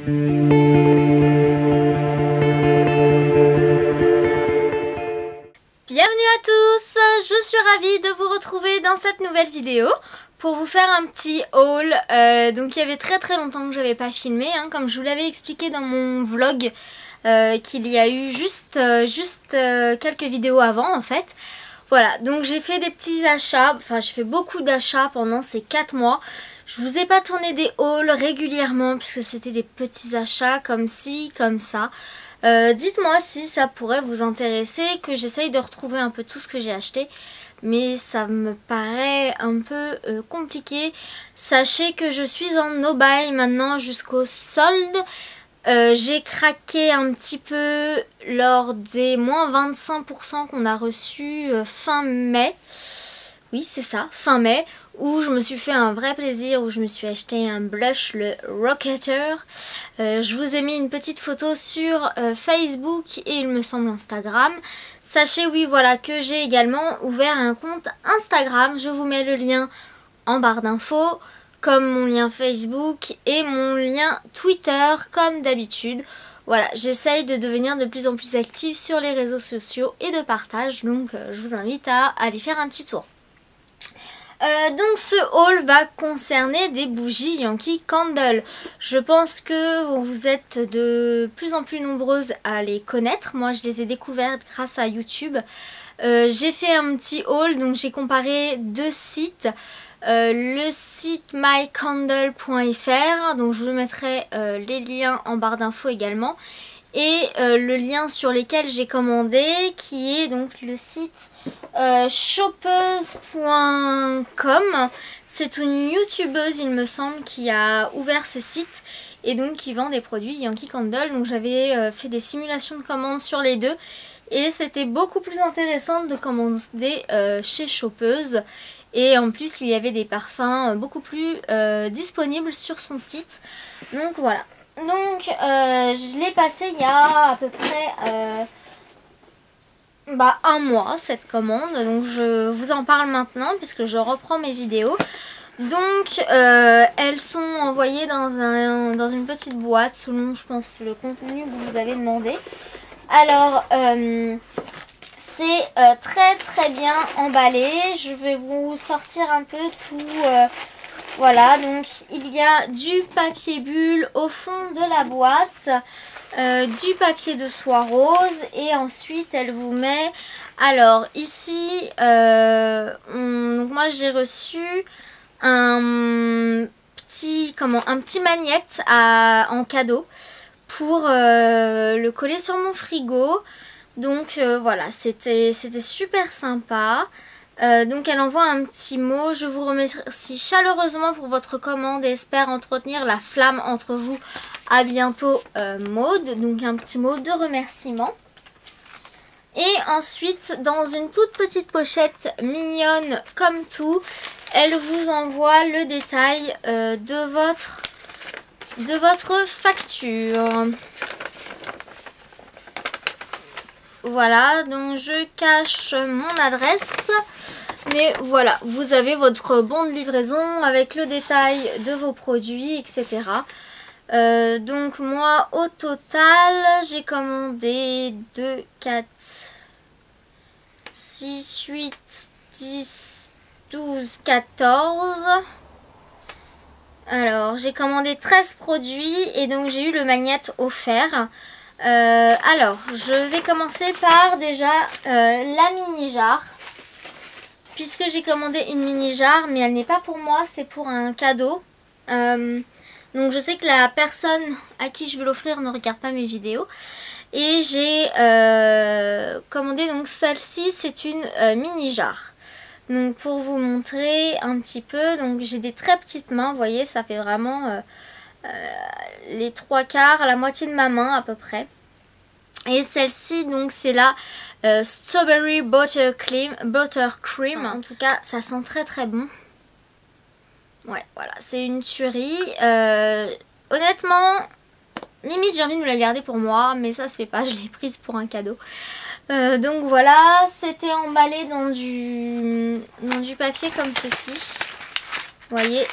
Bienvenue à tous, je suis ravie de vous retrouver dans cette nouvelle vidéo pour vous faire un petit haul. Donc il y avait très longtemps que je n'avais pas filmé, hein, comme je vous l'avais expliqué dans mon vlog qu'il y a eu juste quelques vidéos avant en fait. Voilà, donc j'ai fait des petits achats, enfin j'ai fait beaucoup d'achats pendant ces 4 mois. Je vous ai pas tourné des hauls régulièrement puisque c'était des petits achats comme ci, comme ça. Dites-moi si ça pourrait vous intéresser, que j'essaye de retrouver un peu tout ce que j'ai acheté. Mais ça me paraît un peu compliqué. Sachez que je suis en no-buy maintenant jusqu'au solde. J'ai craqué un petit peu lors des moins 25% qu'on a reçus fin mai. Oui, c'est ça, fin mai, où je me suis fait un vrai plaisir, où je me suis acheté un blush, le Rocketer. Je vous ai mis une petite photo sur Facebook et il me semble Instagram. Sachez, oui, voilà, que j'ai également ouvert un compte Instagram. Je vous mets le lien en barre d'infos, comme mon lien Facebook et mon lien Twitter, comme d'habitude. Voilà, j'essaye de devenir de plus en plus active sur les réseaux sociaux et de partage, donc je vous invite à aller faire un petit tour. Donc ce haul va concerner des bougies Yankee Candle. Je pense que vous êtes de plus en plus nombreuses à les connaître. Moi je les ai découvertes grâce à YouTube. J'ai fait un petit haul, donc j'ai comparé deux sites. Le site mycandle.fr, donc je vous mettrai les liens en barre d'infos également. Et le lien sur lequel j'ai commandé, qui est donc le site shoppeuse.com. C'est une youtubeuse, il me semble, qui a ouvert ce site et donc qui vend des produits Yankee Candle. Donc j'avais fait des simulations de commandes sur les deux et c'était beaucoup plus intéressant de commander chez Shoppeuse. Et en plus il y avait des parfums beaucoup plus disponibles sur son site. Donc voilà. Donc je l'ai passé il y a à peu près un mois cette commande. Donc je vous en parle maintenant puisque je reprends mes vidéos. Donc elles sont envoyées dans une petite boîte selon, je pense, le contenu que vous avez demandé. Alors c'est très bien emballé. Je vais vous sortir un peu tout. Voilà, donc il y a du papier bulle au fond de la boîte, du papier de soie rose et ensuite elle vous met, alors ici, donc moi j'ai reçu un petit magnète en cadeau pour le coller sur mon frigo. Donc voilà, c'était super sympa. Donc elle envoie un petit mot. Je vous remercie chaleureusement pour votre commande et espère entretenir la flamme entre vous. À bientôt Maude. Donc un petit mot de remerciement. Et ensuite dans une toute petite pochette mignonne comme tout, elle vous envoie le détail de votre facture. Voilà, donc je cache mon adresse. Mais voilà, vous avez votre bon de livraison avec le détail de vos produits, etc. Donc moi, au total, j'ai commandé 2, 4, 6, 8, 10, 12, 14. Alors, j'ai commandé 13 produits et donc j'ai eu le magnète offert. Alors, je vais commencer par déjà la mini jarre. Puisque j'ai commandé une mini jarre, mais elle n'est pas pour moi, c'est pour un cadeau. Donc je sais que la personne à qui je veux l'offrir ne regarde pas mes vidéos. Et j'ai commandé donc celle-ci, c'est une mini jarre. Donc pour vous montrer un petit peu, donc j'ai des très petites mains, vous voyez, ça fait vraiment les 3/4, la moitié de ma main à peu près. Et celle-ci, donc c'est la Strawberry Buttercream. En tout cas, ça sent très bon. Ouais, voilà, c'est une tuerie. Honnêtement, limite j'ai envie de me la garder pour moi, mais ça se fait pas, je l'ai prise pour un cadeau. Donc voilà, c'était emballé dans du papier comme ceci. Vous voyez,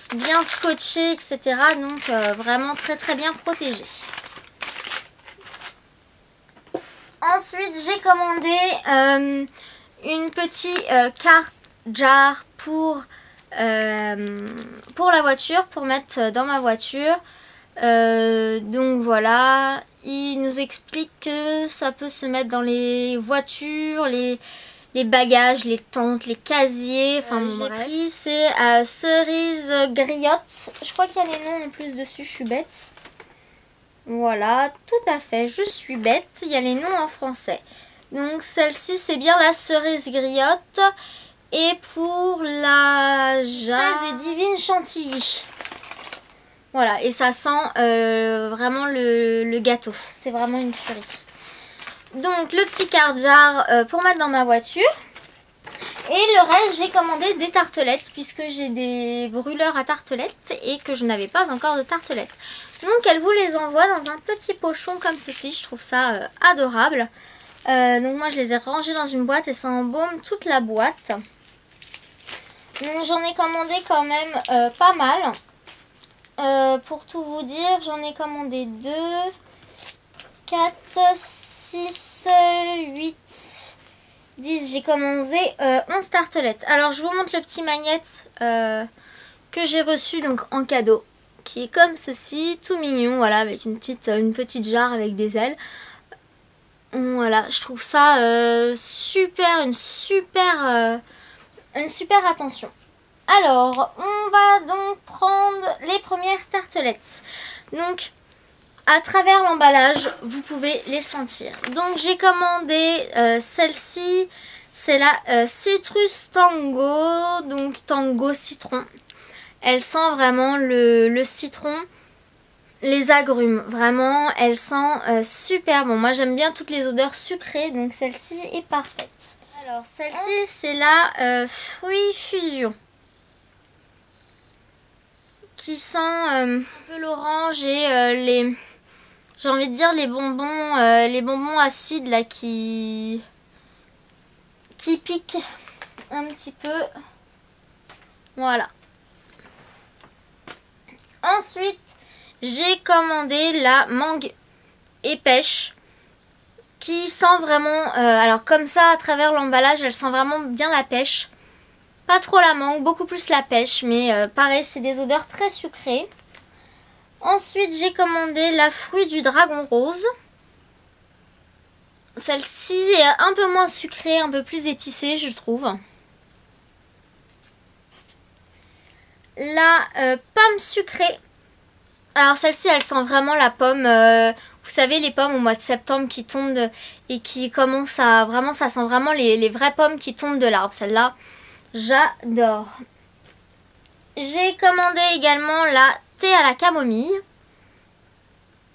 bien scotchés, etc. Donc vraiment très très bien protégé. Ensuite, j'ai commandé une petite carte jar pour la voiture, pour mettre dans ma voiture. Donc voilà, il nous explique que ça peut se mettre dans les voitures, les bagages, les tentes, les casiers. Enfin j'ai pris, c'est cerise griotte. Je crois qu'il y a les noms en plus dessus, je suis bête. Voilà, tout à fait, je suis bête, il y a les noms en français. Donc celle-ci, c'est bien la cerise griotte. Et pour la fraise et divine chantilly. Voilà, et ça sent vraiment le gâteau. C'est vraiment une tuerie. Donc le petit card jar pour mettre dans ma voiture. Et le reste, j'ai commandé des tartelettes puisque j'ai des brûleurs à tartelettes et que je n'avais pas encore de tartelettes. Donc elle vous les envoie dans un petit pochon comme ceci. Je trouve ça adorable. Donc moi je les ai rangés dans une boîte et ça embaume toute la boîte. Donc j'en ai commandé quand même pas mal. Pour tout vous dire, j'en ai commandé 2, 4, 6, 8, 10. J'ai commandé 11 tartelettes. Alors je vous montre le petit magnète que j'ai reçu donc en cadeau. Qui est comme ceci, tout mignon, voilà, avec une petite jarre avec des ailes. Voilà, je trouve ça super, une super attention. Alors, on va donc prendre les premières tartelettes. Donc, à travers l'emballage, vous pouvez les sentir. Donc, j'ai commandé celle-ci, c'est la Citrus Tango, donc Tango Citron. Elle sent vraiment le citron, les agrumes, vraiment, elle sent super bon. Moi, j'aime bien toutes les odeurs sucrées, donc celle-ci est parfaite. Alors, celle-ci, c'est la Fruit Fusion, qui sent un peu l'orange et j'ai envie de dire les bonbons acides là qui piquent un petit peu. Voilà. Ensuite, j'ai commandé la mangue et pêche qui sent vraiment, alors comme ça à travers l'emballage, elle sent vraiment bien la pêche. Pas trop la mangue, beaucoup plus la pêche, mais pareil, c'est des odeurs très sucrées. Ensuite, j'ai commandé la fruit du dragon rose. Celle-ci est un peu moins sucrée, un peu plus épicée, je trouve. La pomme sucrée. Alors celle-ci, elle sent vraiment la pomme. Vous savez, les pommes au mois de septembre qui tombent et qui commencent à... Vraiment, ça sent vraiment les vraies pommes qui tombent de l'arbre. Celle-là, j'adore. J'ai commandé également la thé à la camomille.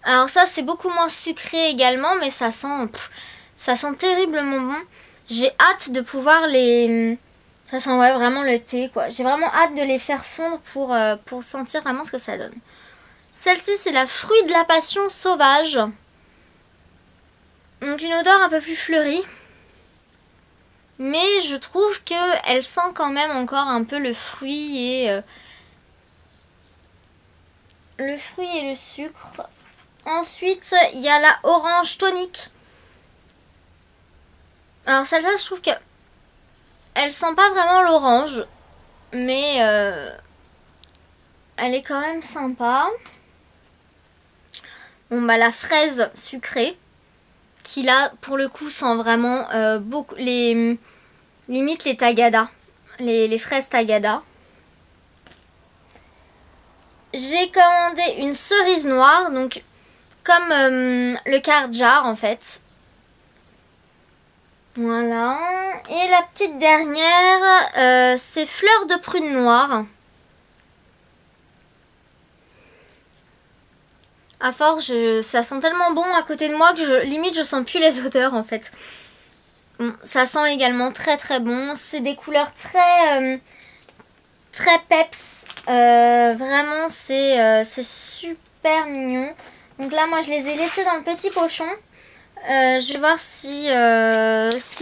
Alors ça, c'est beaucoup moins sucré également, mais ça sent terriblement bon. J'ai hâte de pouvoir les... Ça sent ouais, vraiment le thé, quoi. J'ai vraiment hâte de les faire fondre pour sentir vraiment ce que ça donne. Celle-ci, c'est la fruit de la passion sauvage. Donc une odeur un peu plus fleurie. Mais je trouve qu'elle sent quand même encore un peu le fruit et le sucre. Ensuite, il y a la orange tonique. Alors celle-là, je trouve que elle sent pas vraiment l'orange, mais elle est quand même sympa. Bon bah la fraise sucrée, qui là pour le coup sent vraiment beaucoup limite les tagada, les fraises tagada. J'ai commandé une cerise noire, donc comme le card jar en fait. Voilà. Et la petite dernière, c'est fleur de prune noire. À force, ça sent tellement bon à côté de moi que limite je sens plus les odeurs en fait. Bon, ça sent également très très bon. C'est des couleurs très peps. Vraiment, c'est super mignon. Donc là, moi, je les ai laissés dans le petit pochon. Je vais voir si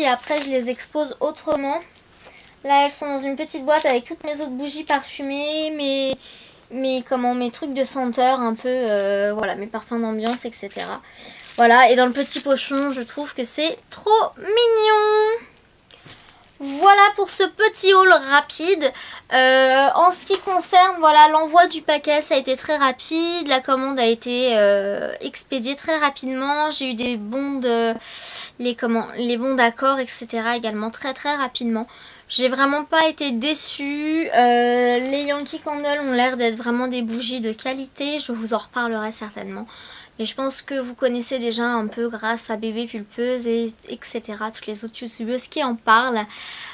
après je les expose autrement. Là, elles sont dans une petite boîte avec toutes mes autres bougies parfumées, mes trucs de senteur un peu, voilà, mes parfums d'ambiance, etc. Voilà, et dans le petit pochon, je trouve que c'est trop mignon. Voilà pour ce petit haul rapide. En ce qui concerne voilà, l'envoi du paquet, ça a été très rapide. La commande a été expédiée très rapidement. J'ai eu des bons les bons d'accord, etc. également très rapidement. J'ai vraiment pas été déçue. Les Yankee Candle ont l'air d'être vraiment des bougies de qualité. Je vous en reparlerai certainement. Mais je pense que vous connaissez déjà un peu grâce à Bébé Pulpeuse et etc. Toutes les autres youtubeuses qui en parlent.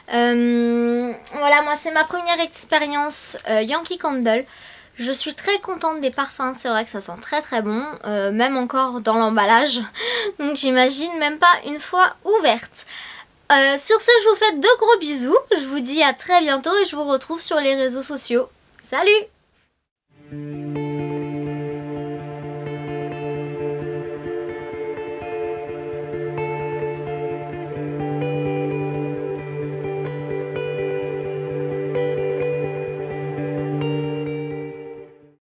Voilà, moi c'est ma première expérience Yankee Candle. Je suis très contente des parfums, c'est vrai que ça sent très bon, même encore dans l'emballage. Donc j'imagine même pas une fois ouverte. Sur ce, je vous fais de gros bisous. Je vous dis à très bientôt et je vous retrouve sur les réseaux sociaux. Salut!